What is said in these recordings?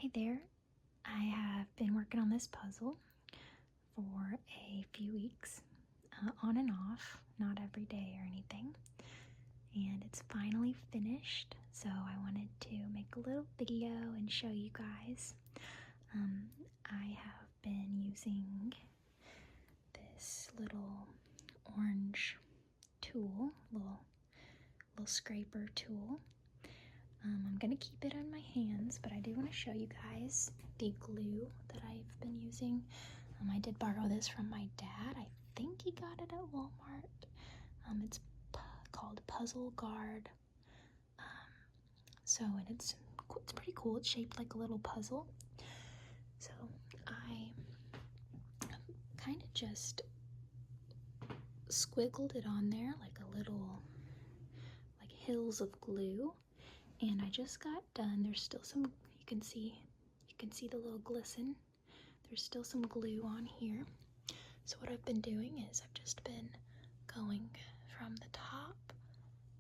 Hey there, I have been working on this puzzle for a few weeks, on and off, not every day or anything, and it's finally finished, so I wanted to make a little video and show you guys. I have been using this little orange tool, little scraper tool. I'm gonna keep it on my hands, but I do want to show you guys the glue that I've been using. I did borrow this from my dad. I think he got it at Walmart. It's called Puzzle Guard. And it's pretty cool. It's shaped like a little puzzle. So I kind of just squiggled it on there like a little, like hills of glue. And I just got done. There's still some, you can see the little glisten. There's still some glue on here. So what I've been doing is I've just been going from the top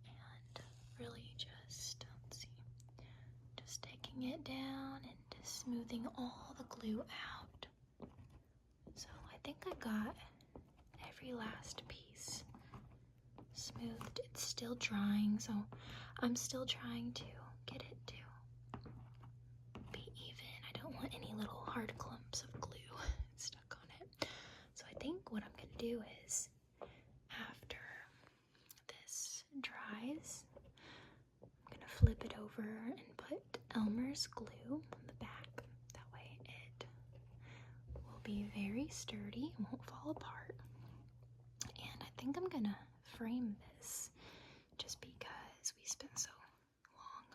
and really just, just taking it down and smoothing all the glue out. So I think I got every last piece smoothed. It's still drying, so I'm still trying to get it to be even. I don't want any little hard clumps of glue stuck on it. So I think what I'm gonna do is, after this dries, I'm gonna flip it over and put Elmer's glue on the back. That way it will be very sturdy, won't fall apart. And I think I'm gonna frame this just because we spent so long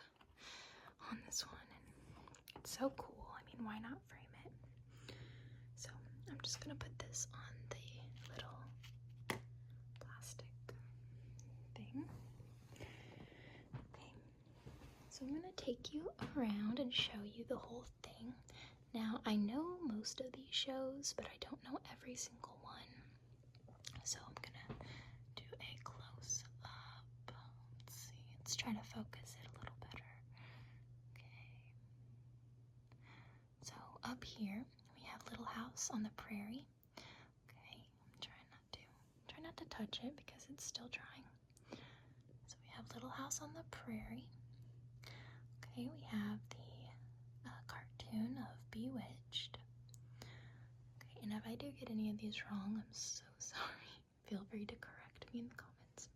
on this one and it's so cool. I mean, why not frame it? So I'm just gonna put this on the little plastic thing. Okay, so I'm gonna take you around and show you the whole thing. Now, I know most of these shows, but I don't know every single one. So I'm gonna do a close up. Let's see, let's try to focus it a little better. Okay. So up here, we have Little House on the Prairie. Okay, try not to touch it because it's still drying. So we have Little House on the Prairie. Okay, we have the cartoon of Bewitched. Okay, and if I do get any of these wrong, I'm so sorry. Feel free to correct me in the comments.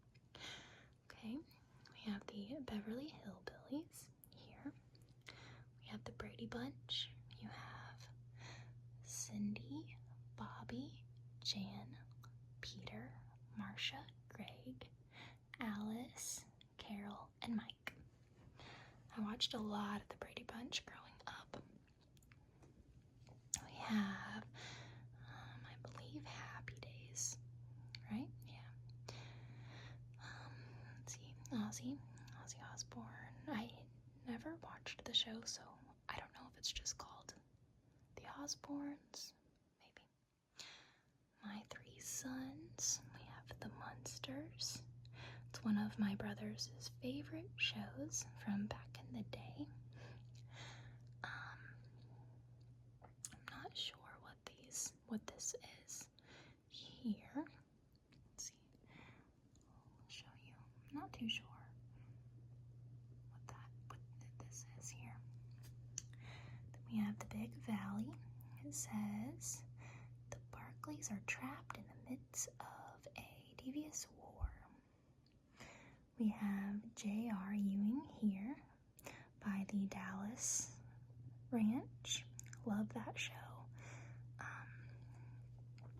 Okay, we have the Beverly Hillbillies here. We have the Brady Bunch. You have Cindy, Bobby, Jan, Peter, Marcia, Greg, Alice, Carol, and Mike. I watched a lot of the Brady Bunch growing up. We have, I believe, Happy Days, right? Yeah. Let's see, Ozzy Osbourne. I never watched the show, so I don't know if it's just called The Osbournes, maybe. My Three Sons. We have The Munsters. It's one of my brother's favorite shows from back in the day. I'm not sure what this is here. Let's see. I'll show you. I'm not too sure what this is here. Then we have the Big Valley. It says the Barclays are trapped in the midst of a devious war. We have J.R. Ewing here by the Dallas Ranch. Love that show.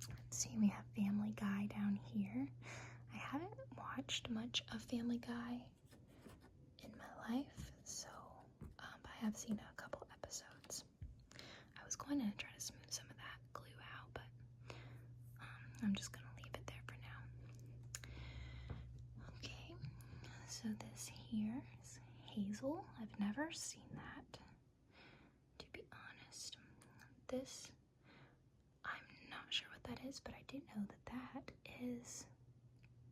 Let's see, we have Family Guy down here. I haven't watched much of Family Guy in my life, so I have seen a couple episodes. I was going to try to smooth some of that glue out, but I'm just going to leave it there for now. Okay, so this here is Hazel. I've never seen that, to be honest. This, I'm not sure what that is, but I do know that is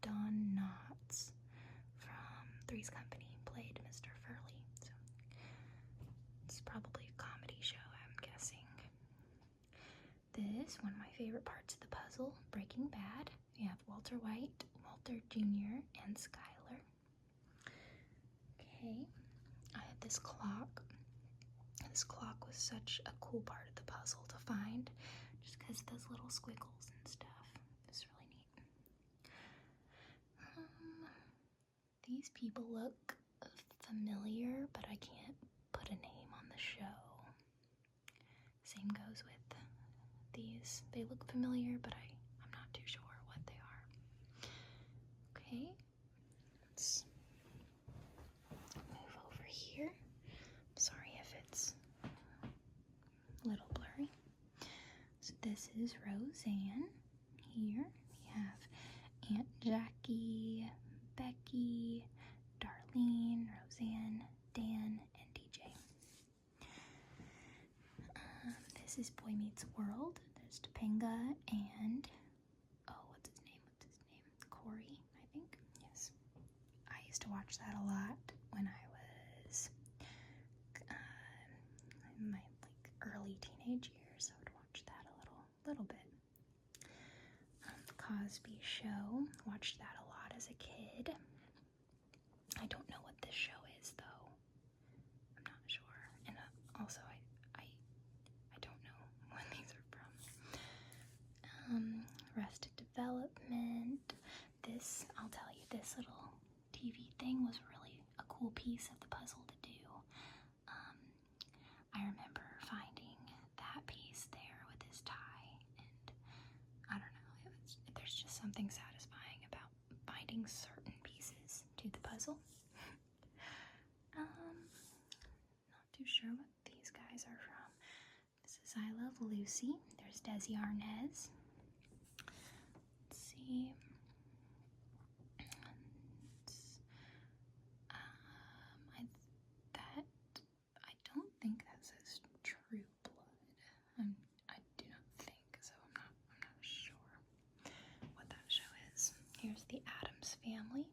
Don Knotts from Three's Company, played Mr. Furley. So let's is probably a comedy show, I'm guessing. This, one of my favorite parts of the puzzle, Breaking Bad. We have Walter White, Walter Jr., and Skyler. Okay, I have this clock. This clock was such a cool part of the puzzle to find, just because of those little squiggles and stuff. It's really neat. These people look familiar, but I can't put a name on the show. Same goes with these. They look familiar, but I'm not too sure what they are. Okay, let's move over here. Sorry if it's a little blurry. So this is Roseanne. Here we have Aunt Jackie, Becky, Darlene, Roseanne, Dan, and DJ. This is Boy Meets World. There's Topanga and, what's his name? Corey, I think. Yes. I used to watch that a lot when I was in my early teenage years. I would watch that a little bit. The Cosby Show. Watched that a lot as a kid. I don't know what this show is though. I'm not sure. And also I don't know when these are from. Arrested Development. This, I'll tell you, this little TV thing was really a cool piece of the puzzle to do. I remember finding that piece there with his tie, and I don't know, there's just something satisfying about finding certain pieces to the puzzle. Not too sure what these guys are from. This is I Love Lucy. There's Desi Arnaz. Let's see. I don't think that says True Blood. I do not think so. I'm not sure what that show is. Here's the Addams Family.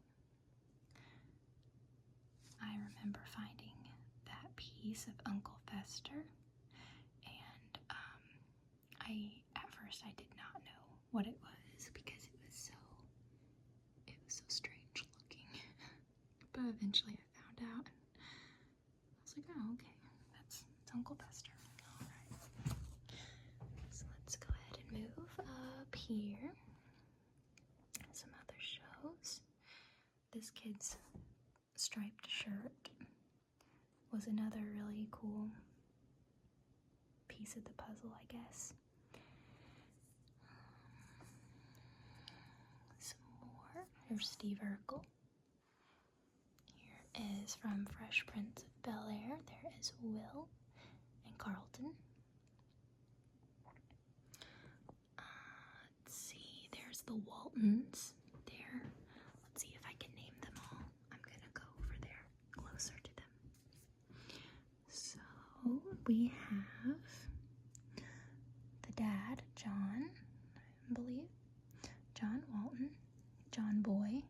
I remember finding that piece of Uncle Fester, and at first I did not know what it was because it was so strange looking. But eventually I found out, and I was like, oh, okay, it's Uncle Fester. All right. So let's go ahead and move up here. Some other shows. This kid's striped shirt was another really cool piece of the puzzle, I guess. Some more. Here's Steve Urkel. Here is from Fresh Prince of Bel-Air. There is Will and Carlton. Let's see. There's the Waltons. There. Let's see if I can name them all. I'm gonna go over there closer to them. So we have the dad, John, I believe. John Walton. John Boy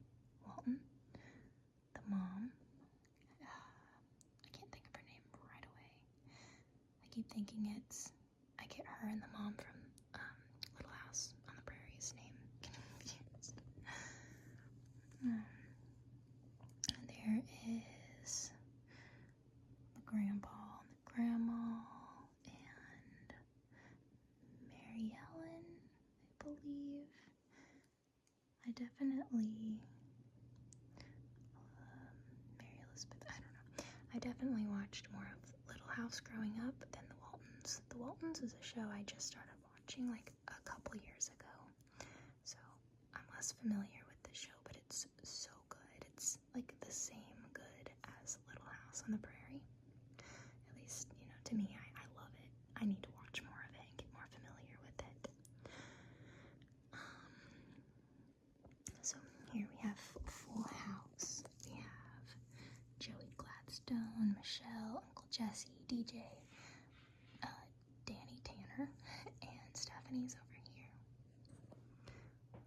Walton. The mom. I can't think of her name right away. I keep thinking I get her and the mom from Little House on the Prairie's name confused. There is the grandpa and the grandma and Mary Ellen, I believe. I definitely Mary Elizabeth, I don't know. I definitely watched more of Little House growing up than The Waltons. The Waltons is a show I just started watching like a couple years ago. So I'm less familiar with the show, but it's so good. It's like the same good as Little House on the Prairie. At least, to me, I love it. I need to watch more of it and get more familiar with it. So here we have Full House. We have Joey Gladstone, Michelle, Uncle Jesse, DJ, Danny Tanner, and Stephanie's over here.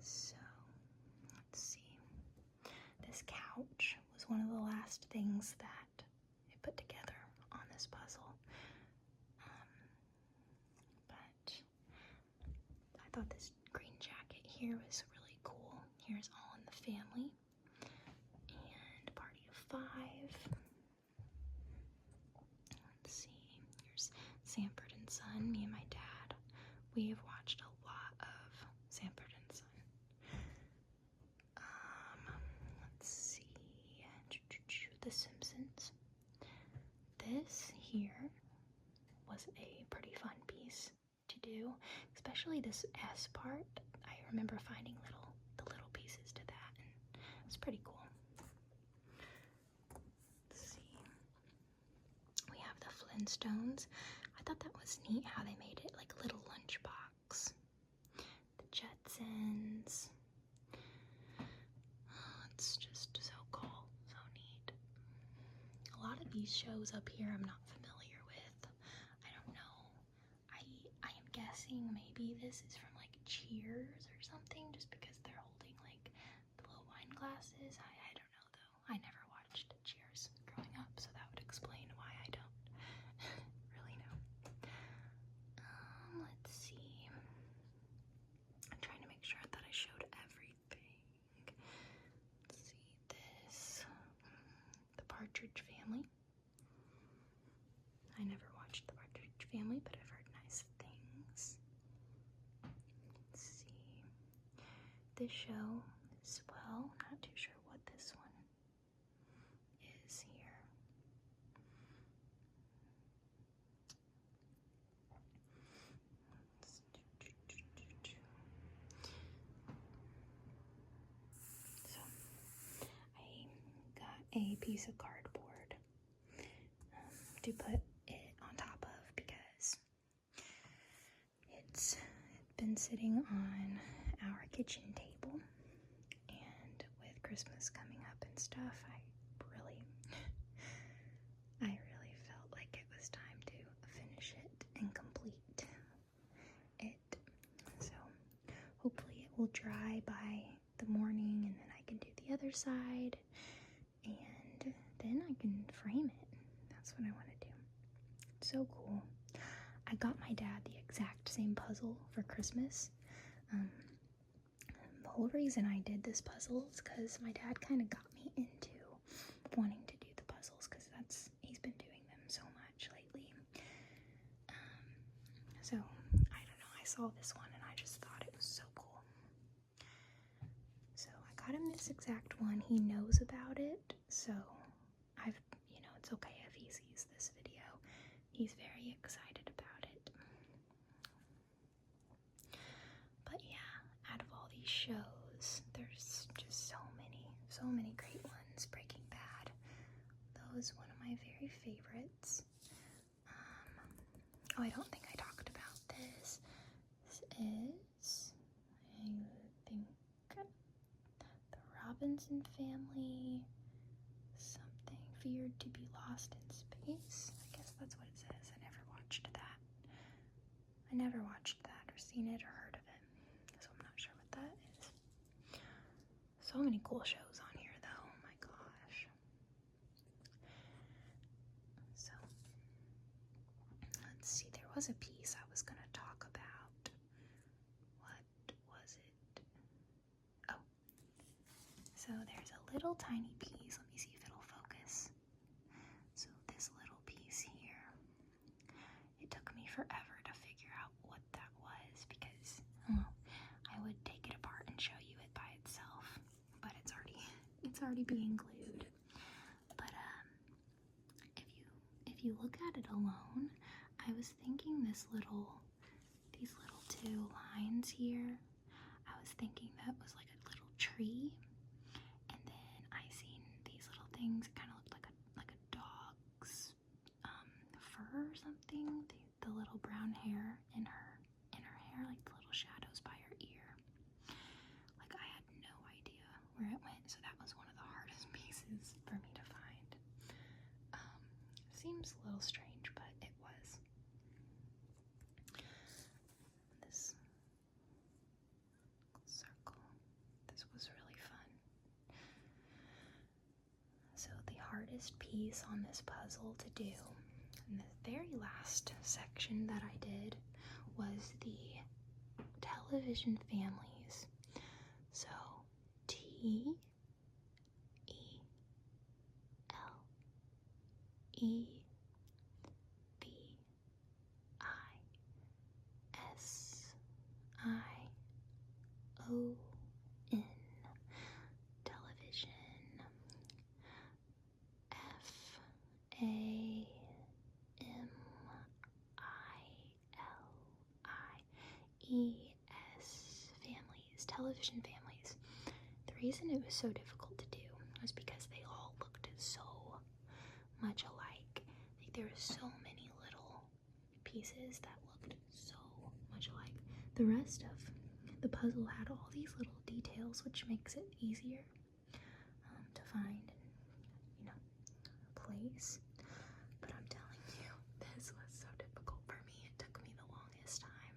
So, let's see. This couch was one of the last things that I put together on this puzzle. thought this green jacket here was really cool. Here's All in the Family and Party of Five. Let's see, here's Sanford and Son, me and my dad. We have watched a lot of Sanford and Son. Let's see, The Simpsons. This here was a pretty fun piece to do, especially this S part. I remember finding the little pieces to that, and it was pretty cool. Let's see. We have the Flintstones. I thought that was neat how they made it like a little lunchbox. The Jetsons. Oh, it's just so cool, so neat. A lot of these shows up here I'm not familiar with. I don't know. I am guessing maybe this is from like Cheers or something, just because they're holding like the little wine glasses. I don't know though. I never watched Cheers growing up, so that would explain why I don't really know. Let's see. I'm trying to make sure that I showed everything. Let's see this. The Partridge Family. I never watched The Partridge Family, but I've heard nice things. Let's see. This show as well. Not too sure what this one is here. So, I got a piece of cardboard to put it on top of because it's been sitting on our kitchen table, and with Christmas coming up and stuff, I really felt like it was time to finish it and complete it. So hopefully it will dry by the morning, and then I can do the other side, and then I can frame it. That's what I want to do. It's so cool. I got my dad the exact same puzzle for Christmas. The whole reason I did this puzzle is because my dad kind of got me into wanting to do the puzzles, because he's been doing them so much lately. So, I don't know, I saw this one and I just thought it was so cool. So I got him this exact one. He knows about it, so it's okay if he sees this video. He's very excited about it. But yeah, out of all these shows, there's just so many great ones. Breaking Bad, that was one of my very favorites. I don't think I talked about this. This is, I think, the Robinson Family, something feared to be lost in space. I guess that's what it says. I never watched that. Or seen it or heard of it, so I'm not sure what that is. So many cool shows on here though, oh my gosh. So, let's see, there was a piece I was gonna talk about. What was it? Oh, so there's a little tiny piece. Let me see if it'll focus. So this little piece here, it took me forever to figure out what that was, because I would take it apart and show you it by itself, but it's already being glued. But if you look at it alone, I was thinking these little two lines here, I was thinking that was like a little tree, and then I seen these little things. It kind of looked like a dog's fur or something. The little brown hair in her hair, like the little shadows by her ear. Like, I had no idea where it went, so that was one of the hardest pieces for me to find. Seems a little strange, but it was. This circle. This was really fun. So the hardest piece on this puzzle to do, and the very last section that I did, was the television families. So TELEVISION. Television. FAMILIES. Families. Television families. The reason it was so difficult to do was because they all looked so much alike. Like, there were so many little pieces that looked so much alike. The rest of the puzzle had all these little details, which makes it easier to find and, place. But I'm telling you, this was so difficult for me. It took me the longest time.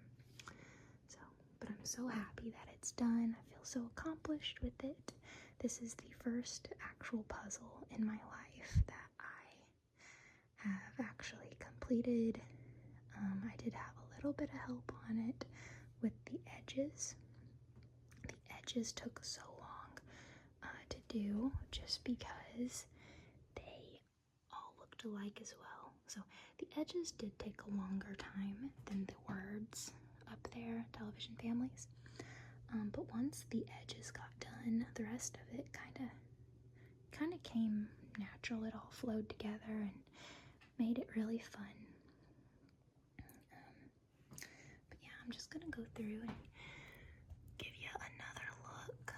But I'm so happy that it's done. I feel so accomplished with it. This is the first actual puzzle in my life that I have actually completed. I did have a little bit of help on it with the edges. The edges took so long to do just because they all looked alike as well. So the edges did take a longer time than the words up there, television families. But once the edges got done, the rest of it kind of came natural. It all flowed together and made it really fun. But yeah, I'm just gonna go through and give you another look.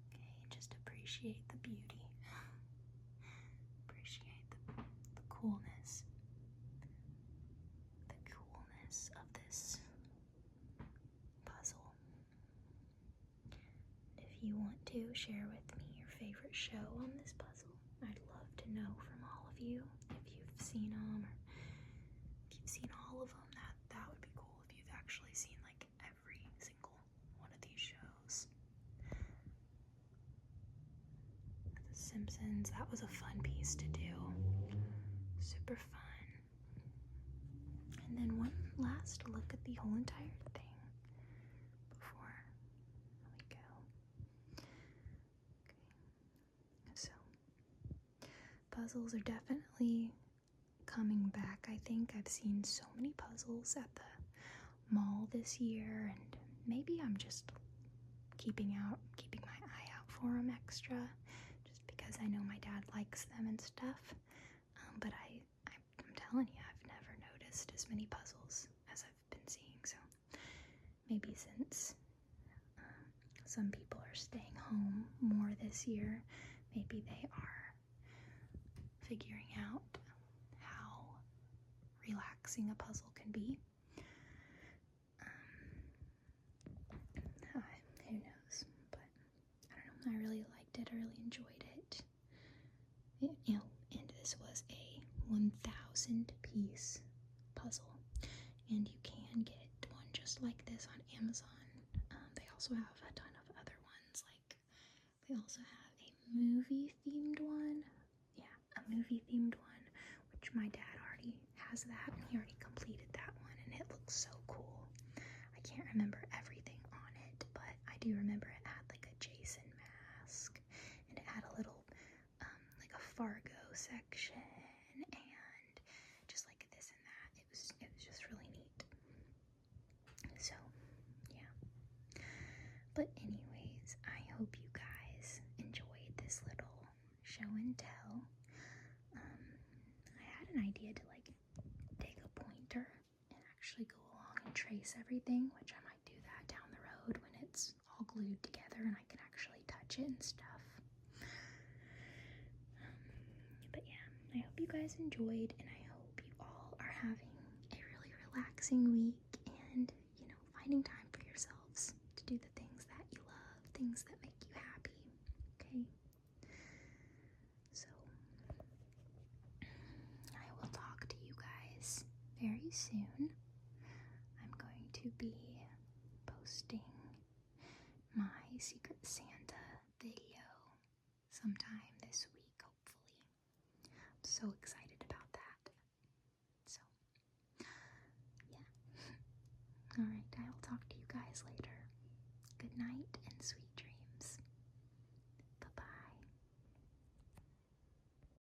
Okay, just appreciate the beauty. Appreciate the coolness. The coolness of this puzzle. If you want to share with me your favorite show on this puzzle, I'd love to know from all of you. If you've seen them, or if you've seen all of them, that would be cool. If you've actually seen like every single one of these shows. The Simpsons, that was a fun piece to do. Super fun. And then one last look at the whole entire thing before we go. Okay. So, puzzles are definitely coming back. I think I've seen so many puzzles at the mall this year, and maybe I'm just keeping my eye out for them extra, just because I know my dad likes them and stuff. But I'm telling you, I've never noticed as many puzzles as I've been seeing. So maybe since some people are staying home more this year, maybe they are figuring out how relaxing a puzzle can be. Who knows? But I don't know. I really liked it. I really enjoyed it. And this was a 1,000 piece puzzle, and you can get one just like this on Amazon. They also have a ton of other ones. Like, they also have a movie themed one. Yeah, a movie themed one, which my dad already has that, and he already completed that one, and it looks so cool. I can't remember everything on it, but I do remember it had like a Jason mask, and it had a little like a Fargo section, and just like this and that. It was just really neat. So yeah. But anyways, I hope you guys enjoyed this little show and tell. I had an idea to like take a pointer and actually go along and trace everything, which I might do that down the road when it's all glued together and I can actually touch it and stuff. But yeah, I hope you guys enjoyed, and I hope you all are having a really relaxing week and, finding time for yourselves to do the things that you love, things that make you happy, okay? So, I will talk to you guys very soon. I'm going to be posting my Secret Santa video sometime this week, hopefully. I'm so excited about that. So, yeah. Alright, I will talk to you guys night.